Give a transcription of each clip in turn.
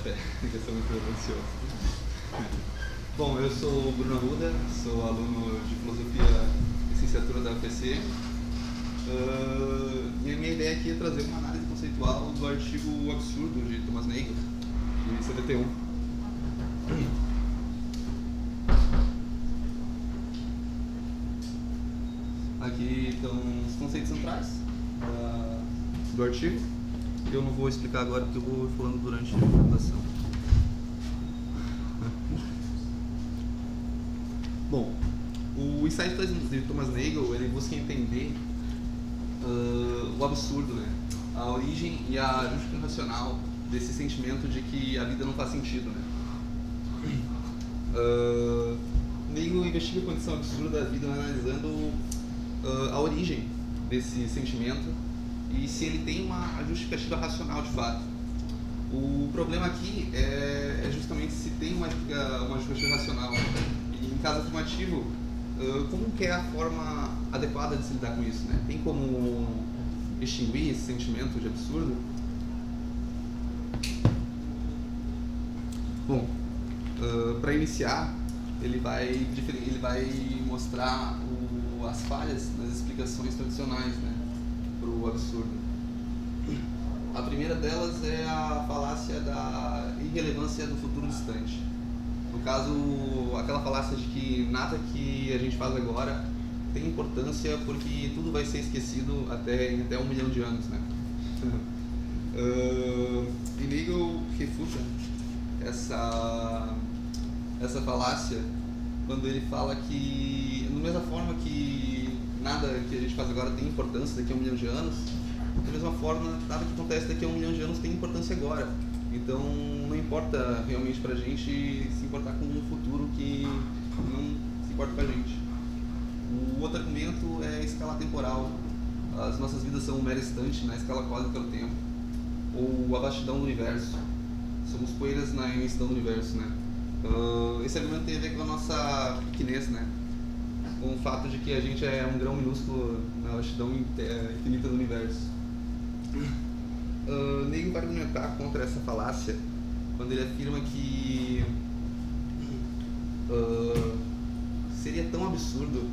café, que eu sou muito ansioso. Bom, eu sou o Bruno Arruda, sou aluno de filosofia licenciatura da UFC. E a minha ideia aqui é trazer uma análise conceitual do artigo O Absurdo de Thomas Nagel, de 71. Aqui estão os conceitos centrais do artigo. Eu não vou explicar agora porque eu vou falando durante a apresentação. Bom, o ensaio de Thomas Nagel, ele busca entender o absurdo, né? A origem e a justificação racional desse sentimento de que a vida não faz sentido, né? Nagel investiga a condição absurda da vida analisando a origem desse sentimento e se ele tem uma justificativa racional de fato. O problema aqui é justamente se tem uma justificativa racional. E em caso afirmativo, como que é a forma adequada de se lidar com isso, né? Tem como extinguir esse sentimento de absurdo? Bom, para iniciar, ele vai mostrar as falhas nas explicações tradicionais, né, para o absurdo. A primeira delas é a falácia da irrelevância do futuro distante. No caso, aquela falácia de que nada que a gente faz agora tem importância porque tudo vai ser esquecido até 1 milhão de anos, né? E Nagel refuta essa falácia quando ele fala que, da mesma forma que nada que a gente faz agora tem importância daqui a 1 milhão de anos, da mesma forma, nada que acontece daqui a 1 milhão de anos tem importância agora. Então, não importa realmente pra gente se importar com um futuro que não se importa com a gente. O outro argumento é a escala temporal. As nossas vidas são um mero instante na escala cósmica do tempo, ou a vastidão do universo. Somos poeiras na imensidão do universo, né? Esse argumento tem a ver com a nossa pequenez, né? Com o fato de que a gente é um grão minúsculo na vastidão infinita do universo. Nagel vai argumentar contra essa falácia quando ele afirma que seria tão absurdo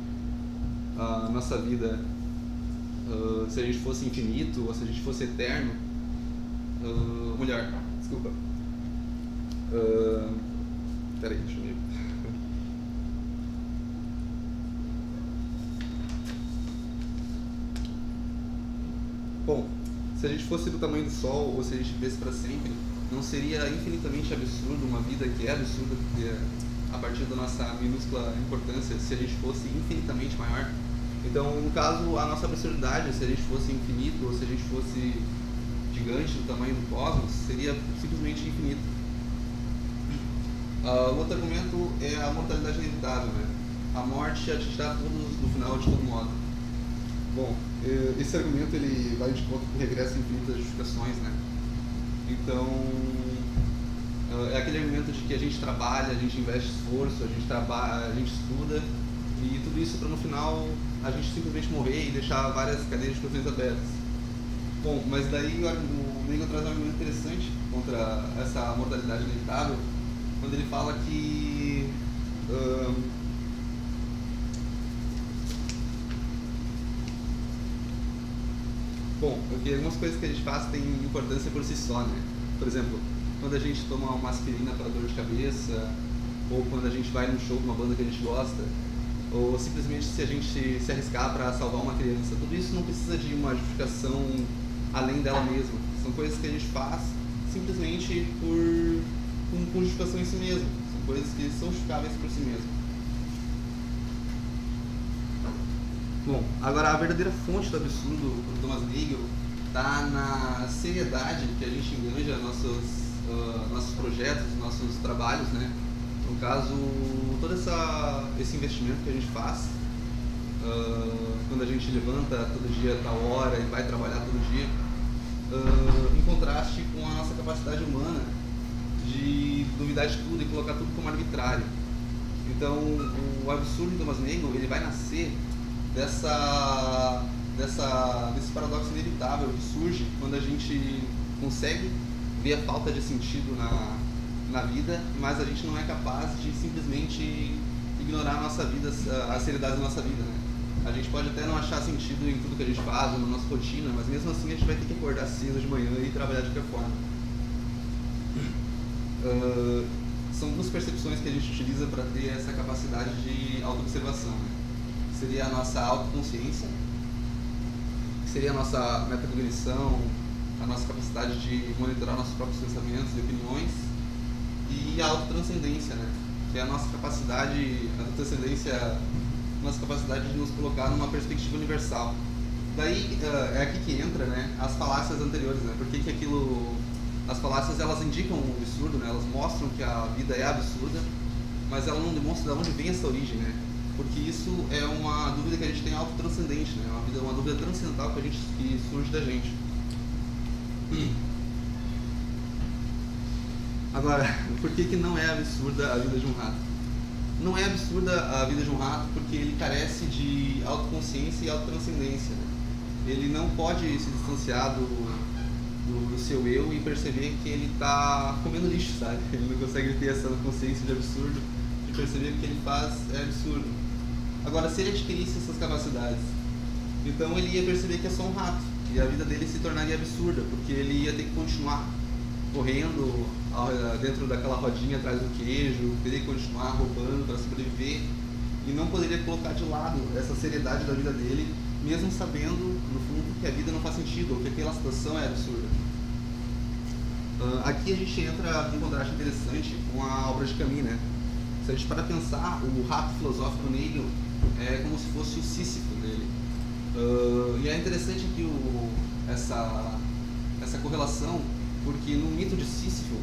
a nossa vida se a gente fosse infinito ou se a gente fosse eterno. Desculpa. Peraí, deixa eu ver. Bom, se a gente fosse do tamanho do Sol ou se a gente vivesse para sempre, não seria infinitamente absurdo uma vida que é absurda a partir da nossa minúscula importância se a gente fosse infinitamente maior? Então, no caso, a nossa absurdidade, se a gente fosse infinito ou se a gente fosse gigante do tamanho do cosmos, seria simplesmente infinito. O outro argumento é a mortalidade inevitável, né? A morte atingirá todos no final de todo modo. Bom, esse argumento ele vai de conta com o regresso infinito das justificações, né? Então, é aquele argumento de que a gente trabalha, a gente investe esforço, a gente estuda, e tudo isso para no final a gente simplesmente morrer e deixar várias cadeias de questões abertas. Bom, mas daí o Nagel traz um argumento interessante contra essa mortalidade inevitável, quando ele fala que bom, porque algumas coisas que a gente faz têm importância por si só, né? Por exemplo, quando a gente toma uma aspirina para dor de cabeça, ou quando a gente vai num show de uma banda que a gente gosta, ou simplesmente se a gente se arriscar para salvar uma criança, tudo isso não precisa de uma justificação além dela mesma. São coisas que a gente faz simplesmente com justificação em si mesmo. São coisas que são justificáveis por si mesmo. Bom, agora a verdadeira fonte do absurdo do Thomas Nagel está na seriedade que a gente enganja nossos projetos, nossos trabalhos, né? No caso, todo esse investimento que a gente faz, quando a gente levanta todo dia, tal hora, e vai trabalhar todo dia, em contraste com a nossa capacidade humana de duvidar de tudo e colocar tudo como arbitrário. Então, o absurdo de Thomas Nagel, ele vai nascer desse paradoxo inevitável que surge quando a gente consegue ver a falta de sentido na vida, mas a gente não é capaz de simplesmente ignorar a nossa vida, a seriedade da nossa vida, né? A gente pode até não achar sentido em tudo que a gente faz, na nossa rotina, mas mesmo assim a gente vai ter que acordar cedo de manhã e trabalhar de qualquer forma. São duas percepções que a gente utiliza para ter essa capacidade de autoobservação, né? Seria a nossa autoconsciência, que seria a nossa metacognição, a nossa capacidade de monitorar nossos próprios pensamentos e opiniões, e a autotranscendência, né? Que é a nossa capacidade, a transcendência, nossa capacidade de nos colocar numa perspectiva universal. Daí é aqui que entra, né, as falácias anteriores, né? Porque que aquilo, as falácias, elas indicam um absurdo, né? Elas mostram que a vida é absurda, mas ela não demonstra de onde vem essa origem, né? Porque isso é uma dúvida que a gente tem autotranscendente, né? Uma dúvida transcendental que surge da gente. Agora, por que não é absurda a vida de um rato? Não é absurda a vida de um rato porque ele carece de autoconsciência e autotranscendência, né? Ele não pode se distanciar do seu eu e perceber que ele está comendo lixo, sabe? Ele não consegue ter essa consciência de absurdo, de perceber que o que ele faz é absurdo. Agora, se ele adquirisse essas capacidades, então ele ia perceber que é só um rato e a vida dele se tornaria absurda, porque ele ia ter que continuar correndo dentro daquela rodinha atrás do queijo, teria que continuar roubando para sobreviver e não poderia colocar de lado essa seriedade da vida dele, mesmo sabendo, no fundo, que a vida não faz sentido ou que aquela situação é absurda. Aqui a gente entra em contraste interessante com a obra de Camus, né? Se a gente para pensar, o rato filosófico Nagel é como se fosse o Sísifo dele. E é interessante aqui essa correlação, porque no mito de Sísifo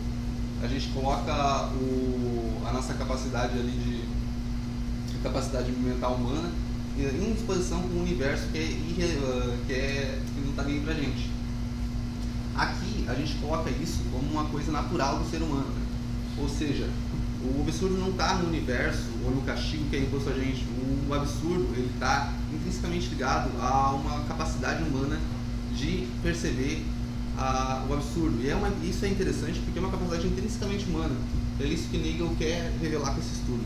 a gente coloca a nossa capacidade ali capacidade mental humana em disposição com um universo que não está nem pra gente. Aqui a gente coloca isso como uma coisa natural do ser humano, né? Ou seja, o absurdo não está no universo ou no castigo que é imposto a gente. O absurdo ele está intrinsecamente ligado a uma capacidade humana de perceber o absurdo. E isso é interessante porque é uma capacidade intrinsecamente humana. É isso que Nagel quer revelar com esse estudo.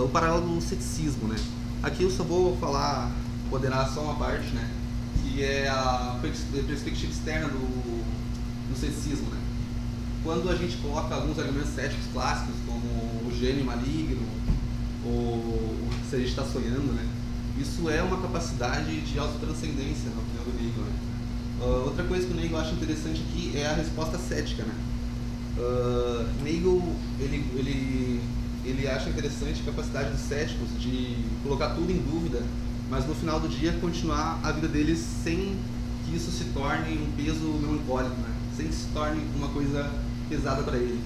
O paralelo do ceticismo, né? Aqui eu só vou moderar só uma parte, né? Que é a perspectiva externa do ceticismo, né? Quando a gente coloca alguns argumentos céticos clássicos, como o gênio maligno, ou se a gente está sonhando, né? Isso é uma capacidade de autotranscendência, na opinião do Nagel, né? Outra coisa que o Nagel acha interessante aqui é a resposta cética, né? Nagel, ele acha interessante a capacidade dos céticos de colocar tudo em dúvida, mas no final do dia continuar a vida deles sem que isso se torne um peso melancólico, né? Sem que se torne uma coisa pesada para ele.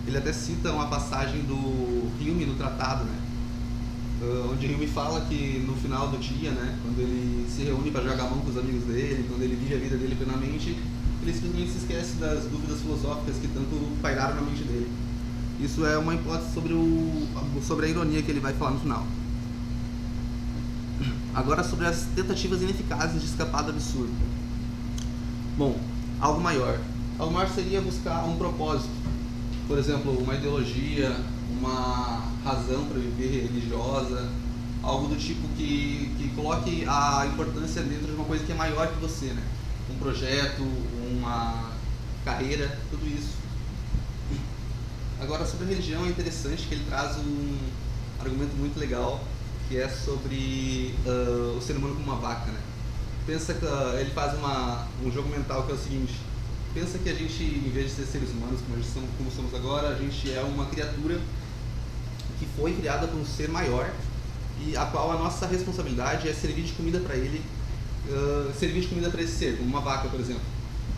Ele até cita uma passagem do Hume no tratado, né? Onde Hume fala que no final do dia, né, quando ele se reúne para jogar a mão com os amigos dele, quando ele vive a vida dele plenamente, ele simplesmente se esquece das dúvidas filosóficas que tanto pairaram na mente dele. Isso é uma hipótese sobre a ironia que ele vai falar no final. Agora sobre as tentativas ineficazes de escapar do absurdo. Bom, algo maior. Algo maior seria buscar um propósito. Por exemplo, uma ideologia, uma razão para viver religiosa, algo do tipo que coloque a importância dentro de uma coisa que é maior que você, né? Um projeto, uma carreira, tudo isso. Agora, sobre a religião, é interessante que ele traz um argumento muito legal, que é sobre o ser humano como uma vaca, né? Pensa que ele faz um jogo mental que é o seguinte: pensa que a gente, em vez de ser seres humanos como somos agora, a gente é uma criatura que foi criada por um ser maior e a qual a nossa responsabilidade é servir de comida para ele, servir de comida para esse ser, como uma vaca, por exemplo.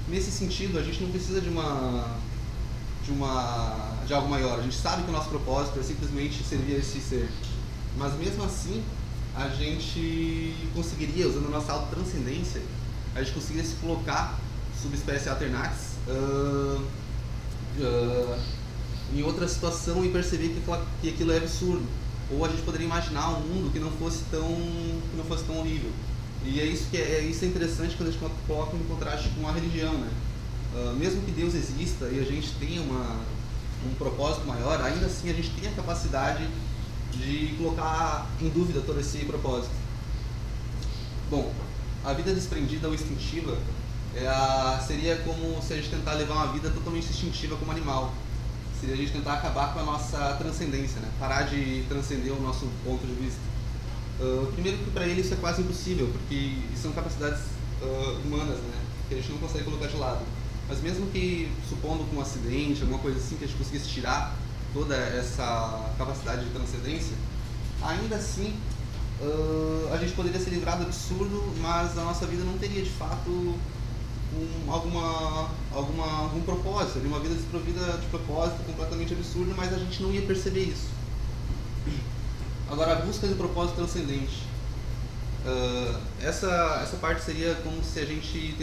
Nesse sentido, a gente não precisa de algo maior. A gente sabe que o nosso propósito é simplesmente servir a esse ser. Mas mesmo assim, a gente conseguiria, usando a nossa autotranscendência, a gente conseguiria se colocar subespécie alternatis em outra situação e perceber que aquilo é absurdo. Ou a gente poderia imaginar um mundo que não fosse tão horrível. E isso é interessante quando a gente coloca em contraste com a religião, né? mesmo que Deus exista e a gente tenha um propósito maior, ainda assim a gente tem a capacidade de colocar em dúvida todo esse propósito. Bom, a vida desprendida ou instintiva seria como se a gente tentar levar uma vida totalmente instintiva como animal. Seria a gente tentar acabar com a nossa transcendência, né? Parar de transcender o nosso ponto de vista. Primeiro que para ele isso é quase impossível, porque são capacidades humanas, né? Que a gente não consegue colocar de lado. Mas mesmo que, supondo com um acidente, alguma coisa assim, que a gente conseguisse tirar toda essa capacidade de transcendência, ainda assim a gente poderia ser livrado do absurdo, mas a nossa vida não teria de fato algum propósito, uma vida desprovida de propósito, completamente absurda, mas a gente não ia perceber isso. Agora, a busca do propósito transcendente. Essa parte seria como se a gente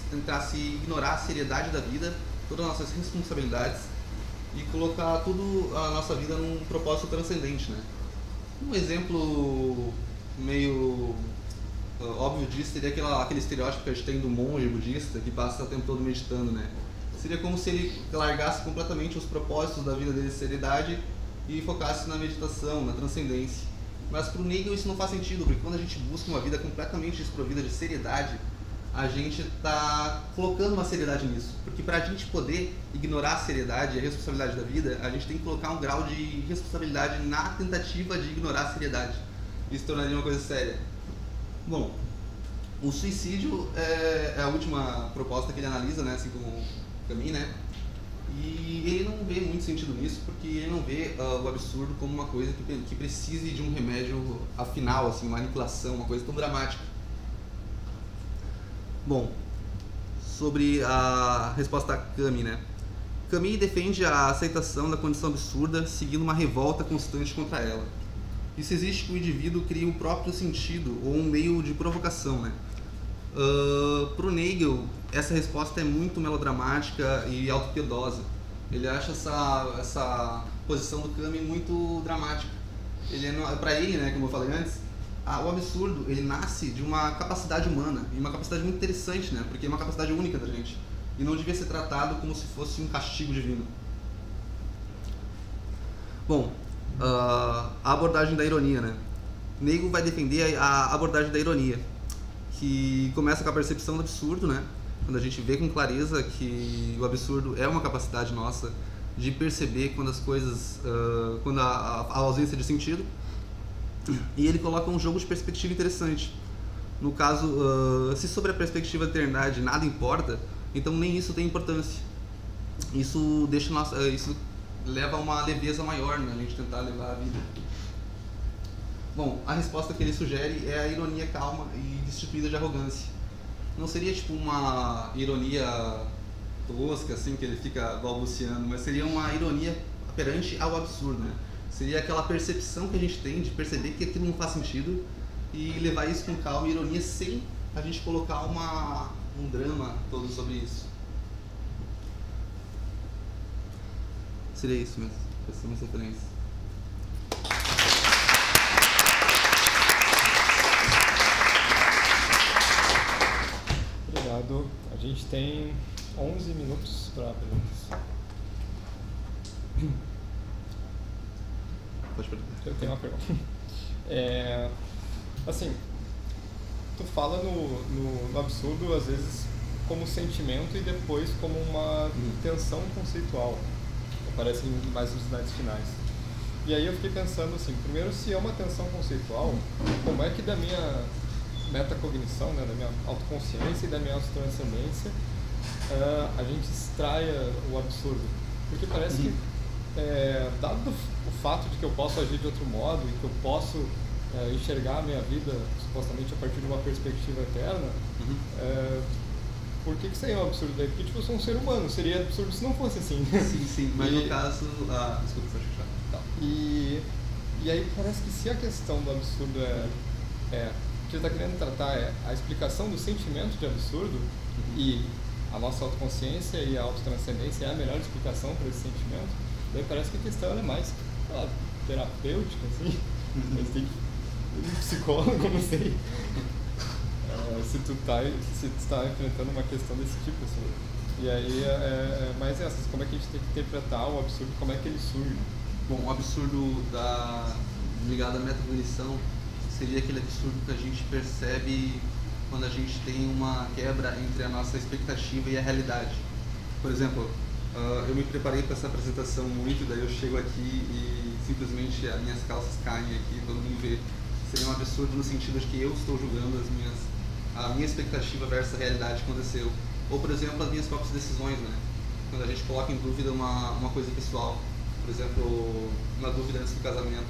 tentasse ignorar a seriedade da vida, todas as nossas responsabilidades e colocar tudo a nossa vida num propósito transcendente, né? Um exemplo meio óbvio disso seria aquele estereótipo que a gente tem do monge budista que passa o tempo todo meditando, né? Seria como se ele largasse completamente os propósitos da vida dele de seriedade e focasse na meditação, na transcendência. Mas para o Nagel isso não faz sentido, porque quando a gente busca uma vida completamente desprovida de seriedade, a gente está colocando uma seriedade nisso. Porque para a gente poder ignorar a seriedade e a responsabilidade da vida, a gente tem que colocar um grau de responsabilidade na tentativa de ignorar a seriedade. Isso tornaria uma coisa séria. Bom, o suicídio é a última proposta que ele analisa, né, assim como o Camus, né? E ele não vê muito sentido nisso, porque ele não vê o absurdo como uma coisa que precise de um remédio afinal, assim, uma aniquilação, uma coisa tão dramática. Bom, sobre a resposta a Camus, né? Camus defende a aceitação da condição absurda, seguindo uma revolta constante contra ela. Isso existe que o indivíduo cria um próprio sentido ou um meio de provocação, né? Para o Nagel, essa resposta é muito melodramática e autopiedosa. Ele acha essa posição do Camus muito dramática. Para ele, né, como eu falei antes, o absurdo ele nasce de uma capacidade humana, e uma capacidade muito interessante, né, porque é uma capacidade única da gente, e não devia ser tratado como se fosse um castigo divino. Bom, a abordagem da ironia, né? Nagel vai defender a abordagem da ironia, que começa com a percepção do absurdo, né? Quando a gente vê com clareza que o absurdo é uma capacidade nossa de perceber quando as coisas, quando a ausência de sentido. E ele coloca um jogo de perspectiva interessante. No caso, se sobre a perspectiva da eternidade nada importa, então nem isso tem importância. Isso leva a uma leveza maior, né? A gente tentar levar a vida. Bom, a resposta que ele sugere é a ironia calma e destituída de arrogância. Não seria tipo uma ironia tosca, assim, que ele fica balbuciando, mas seria uma ironia perante ao absurdo, né? Seria aquela percepção que a gente tem de perceber que aquilo não faz sentido e levar isso com calma e ironia sem a gente colocar um drama todo sobre isso. Seria isso mesmo, essas são as referências. Obrigado. A gente tem 11 minutos para perguntas. Pode perguntar. Eu tenho uma pergunta. Assim, tu fala no absurdo, às vezes, como sentimento e depois como uma tensão conceitual. Aparecem mais nos slides finais. E aí eu fiquei pensando assim, primeiro, se é uma tensão conceitual, como é que da minha metacognição, né, da minha autoconsciência e da minha autotranscendência, a gente extraia o absurdo? Porque parece que, dado o fato de que eu posso agir de outro modo e que eu posso enxergar a minha vida supostamente a partir de uma perspectiva eterna, por que isso aí é um absurdo daí? Porque tipo, eu sou um ser humano, seria absurdo se não fosse assim. Sim, mas no caso... desculpa, pode fechar. Tá. E aí parece que se a questão do absurdo o que ele está querendo tratar é a explicação do sentimento de absurdo, e a nossa autoconsciência e a autotranscendência é a melhor explicação para esse sentimento, daí parece que a questão é mais terapêutica, assim. Mas tem um psicólogo, não sei. Se tu está enfrentando uma questão desse tipo, assim. E aí é mais essas, como é que a gente tem que interpretar o absurdo, como é que ele surge. Bom, o absurdo ligado à metacognição seria aquele absurdo que a gente percebe quando a gente tem uma quebra entre a nossa expectativa e a realidade. Por exemplo, eu me preparei para essa apresentação muito, daí eu chego aqui e simplesmente as minhas calças caem aqui, todo mundo vê. Seria um absurdo no sentido de que eu estou julgando a minha expectativa versus a realidade que aconteceu. Ou, por exemplo, as minhas próprias decisões, né? Quando a gente coloca em dúvida uma coisa pessoal. Por exemplo, uma dúvida antes do casamento.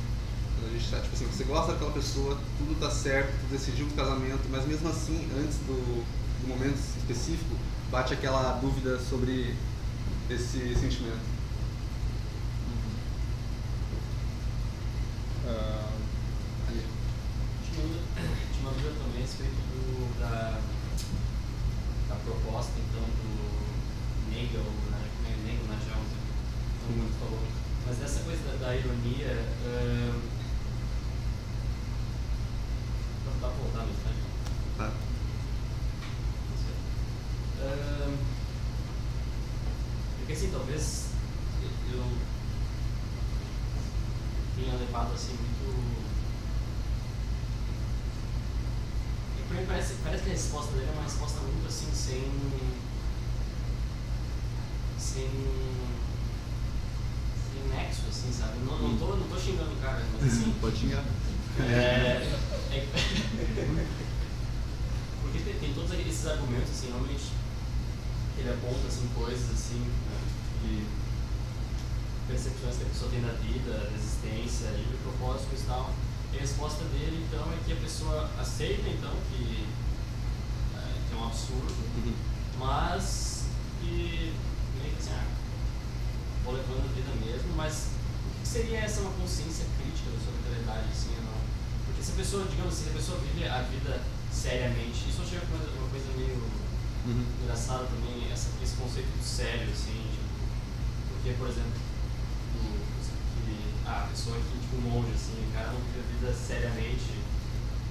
Quando a gente está, tipo assim, você gosta daquela pessoa, tudo está certo, tu decidiu o casamento, mas mesmo assim, antes do momento específico, bate aquela dúvida sobre esse sentimento. Tinha uma dúvida também a respeito da proposta, então, do Nagel, na Jones, como você falou. Mas dessa coisa da ironia, não dá pra voltar no instante? Tá. Porque assim, talvez eu tenha levado assim muito... Pra mim parece que a resposta dele é uma resposta muito assim, sem nexo, assim, sabe? Não tô xingando o cara, mas assim... Pode xingar. Porque tem todos esses argumentos, assim, realmente ele aponta assim, coisas assim, né, de percepções que a pessoa tem da vida, da existência, de propósitos e tal. E a resposta dele, então, é que a pessoa aceita, então, que é um absurdo, mas que meio que assim, vou levando a vida mesmo, mas o que seria essa uma consciência crítica da sua realidade, assim, ou não? Porque se a pessoa, digamos assim, se a pessoa vive a vida seriamente, isso eu achei uma coisa meio engraçada também, esse conceito de sério, assim, tipo, porque, por exemplo, a pessoa que, tipo, um monge, assim, o cara não vive a vida seriamente,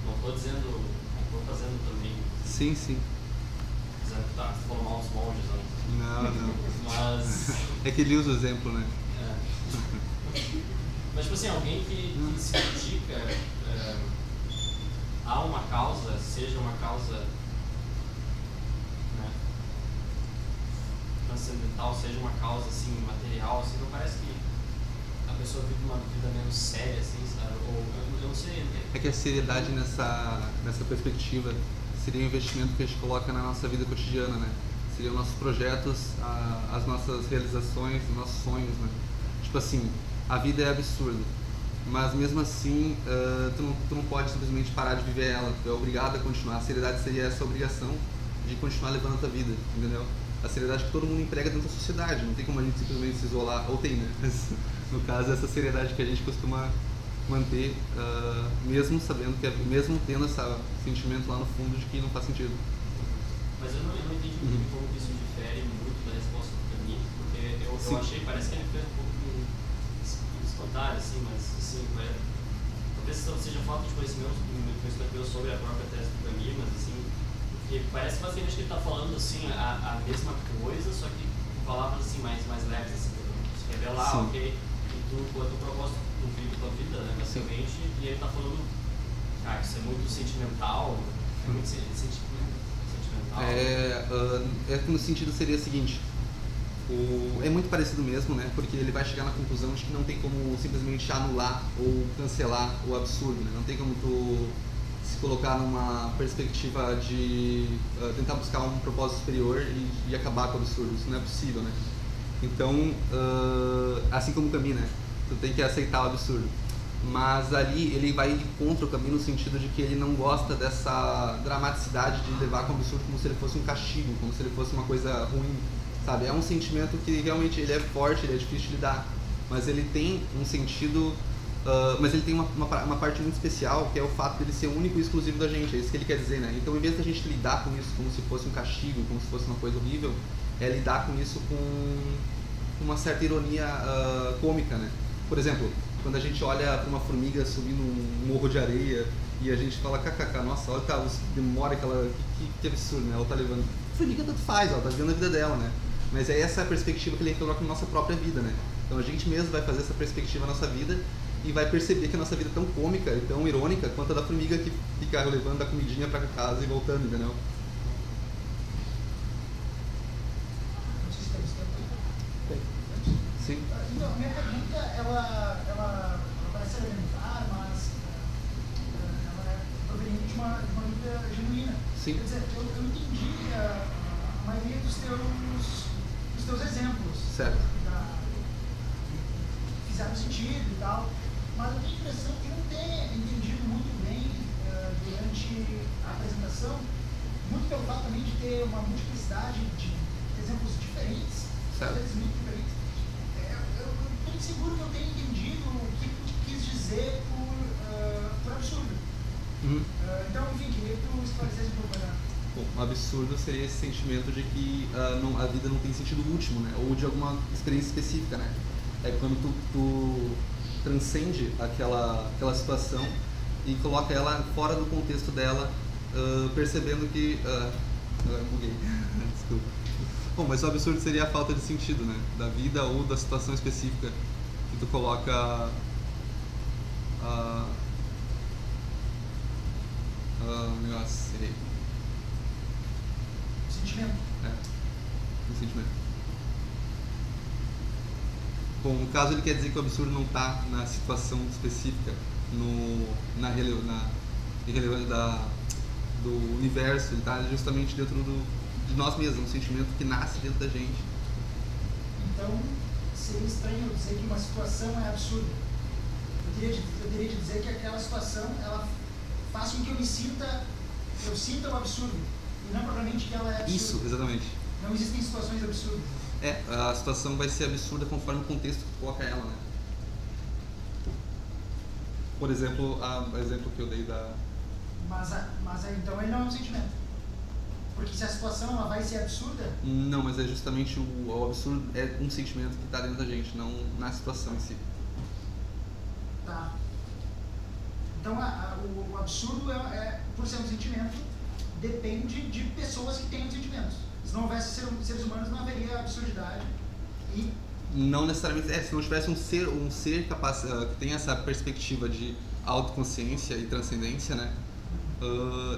não tô dizendo, não tô fazendo também. Sim. Dizendo que tá falando mal dos monges, não. Mas... É que ele usa o exemplo, né? Mas, tipo assim, alguém que se dedica a uma causa, seja uma causa, né, transcendental, seja uma causa, assim, material, assim, não parece que a pessoa vive uma vida menos séria, assim, sabe? Ou, eu não sei... É que a seriedade nessa perspectiva seria um investimento que a gente coloca na nossa vida cotidiana, né? Seriam nossos projetos, as nossas realizações, os nossos sonhos, né? Tipo assim, a vida é absurda, mas mesmo assim, tu não pode simplesmente parar de viver ela, tu é obrigado a continuar. A seriedade seria essa obrigação de continuar levando a tua vida, entendeu? A seriedade que todo mundo emprega dentro da sociedade, não tem como a gente simplesmente se isolar, ou tem, né? Mas, no caso, essa seriedade que a gente costuma manter, mesmo sabendo que, mesmo tendo esse sentimento lá no fundo de que não faz sentido. Mas eu não entendi muito como isso difere muito da resposta do Camille, porque eu achei, parece que ele fez um pouco espontâneo, assim, mas assim, talvez seja falta de conhecimento meu sobre a própria tese do Camille, mas assim, porque parece basicamente que ele está falando assim, a mesma coisa, só que com palavras assim, mais leves, assim, se revelar, ok, e tu, a tua proposta, tu vive tua vida, né, basicamente, e ele está falando, isso é muito sentimental, é muito sentimental. No sentido seria o seguinte, é muito parecido mesmo, né? Porque ele vai chegar na conclusão de que não tem como simplesmente anular ou cancelar o absurdo, né? Não tem como tu se colocar numa perspectiva de tentar buscar um propósito superior e acabar com o absurdo. Isso não é possível, né? Então, assim como o caminho, né? Tu tem que aceitar o absurdo. Mas ali ele vai contra o caminho no sentido de que ele não gosta dessa dramaticidade de levar com o absurdo como se ele fosse um castigo, como se ele fosse uma coisa ruim, sabe? É um sentimento que realmente ele é forte, ele é difícil de lidar, mas ele tem um sentido, mas ele tem uma parte muito especial, que é o fato de ele ser único e exclusivo da gente, é isso que ele quer dizer, né? Então, em vez da gente lidar com isso como se fosse um castigo, como se fosse uma coisa horrível, é lidar com isso com uma certa ironia cômica, né? Por exemplo, quando a gente olha para uma formiga subindo um morro de areia e a gente fala, kkk, nossa, olha a demora que ela... Que absurdo, né? Ela tá levando... A formiga tanto faz, ela tá vivendo a vida dela, né? Mas é essa a perspectiva que ele coloca na nossa própria vida, né? Então a gente mesmo vai fazer essa perspectiva na nossa vida e vai perceber que a nossa vida é tão cômica e tão irônica quanto a da formiga que fica levando a comidinha pra casa e voltando, entendeu? Sim. Então, a minha pergunta, ela parece elementar, mas ela é proveniente de uma dúvida genuína. Sim. Quer dizer, eu entendi a maioria dos teus exemplos. Certo. Fizeram sentido e tal, mas eu tenho a impressão que não ter entendido muito bem durante a apresentação, muito pelo fato também de ter uma multiplicidade de exemplos diferentes, às vezes muito diferentes. Eu estou inseguro que eu tenha entendido o que tu quis dizer por absurdo. Então, enfim, queria que tu esclarecesse um pouco melhor. Bom, um absurdo seria esse sentimento de que a vida não tem sentido último, né? Ou de alguma experiência específica, né? É quando tu transcende aquela situação e coloca ela fora do contexto dela, percebendo que... buguei, desculpa. Bom, mas o absurdo seria a falta de sentido, né? Da vida ou da situação específica que tu coloca... Nossa, Sentimento. Um sentimento. Bom, no caso ele quer dizer que o absurdo não está na situação específica, na relevância do universo, ele está justamente dentro de nós mesmos, um sentimento que nasce dentro da gente. Então, seria estranho dizer que uma situação é absurda. Eu teria de dizer que aquela situação, ela faz com que eu sinta o absurdo, e não propriamente que ela é absurda. Isso, exatamente. Não existem situações absurdas. A situação vai ser absurda conforme o contexto que tu coloca ela, né? Por exemplo, o exemplo que eu dei da... Mas então ele não é um sentimento. Porque se a situação ela vai ser absurda... Não, mas é justamente o absurdo é um sentimento que está dentro da gente, não na situação em si. Tá. Então o absurdo, por ser um sentimento, depende de pessoas que tenham sentimentos. Se não houvesse seres humanos, não haveria absurdidade. E... Não necessariamente. Se não tivesse um ser capaz que tem essa perspectiva de autoconsciência e transcendência, né?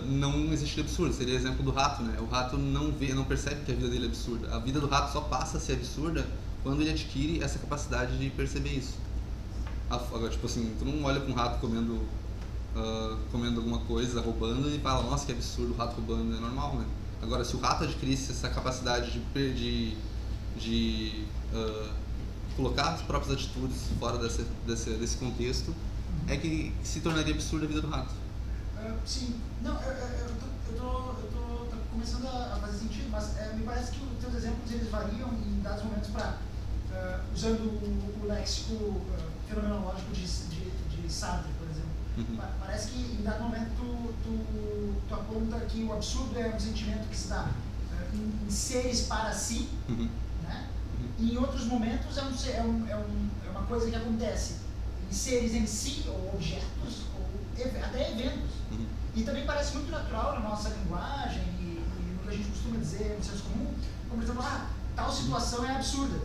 Não existiria absurdo. Seria exemplo do rato, né? O rato não percebe que a vida dele é absurda. A vida do rato só passa a ser absurda quando ele adquire essa capacidade de perceber isso. Agora, tipo assim, tu não olha para um rato comendo alguma coisa, roubando, e fala, nossa, que absurdo, o rato roubando, é normal, né? Agora, se o rato adquirisse essa capacidade de colocar as próprias atitudes fora desse contexto, é que se tornaria absurda a vida do rato. Sim. Não, eu tô começando a fazer sentido, mas me parece que os teus exemplos eles variam em dados momentos usando o léxico fenomenológico de Sartre, por exemplo. Parece que em dado momento tu aponta que o absurdo é um sentimento que está em seres para si, né? E em outros momentos é uma coisa que acontece em seres em si, ou objetos, ou até eventos. E também parece muito natural na nossa linguagem e no que a gente costuma dizer no senso comum, como por exemplo, tal situação é absurda,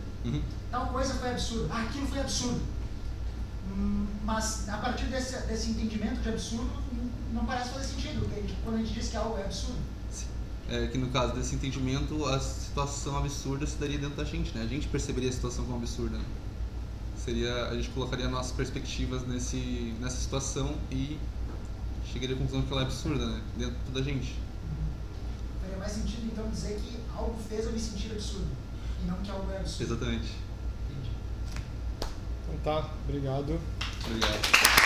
tal coisa foi absurda, aquilo foi absurdo. Mas a partir desse entendimento de absurdo, não parece fazer sentido, quando a gente diz que algo é absurdo. É que no caso desse entendimento, a situação absurda se daria dentro da gente, né? A gente perceberia a situação como absurda, né? A gente colocaria nossas perspectivas nessa situação e chegaria à conclusão que ela é absurda, né? Dentro da gente. Faria mais sentido então dizer que algo fez eu me sentir absurdo, e não que algo é absurdo. Exatamente. Entendi. Então tá, obrigado. Obrigado.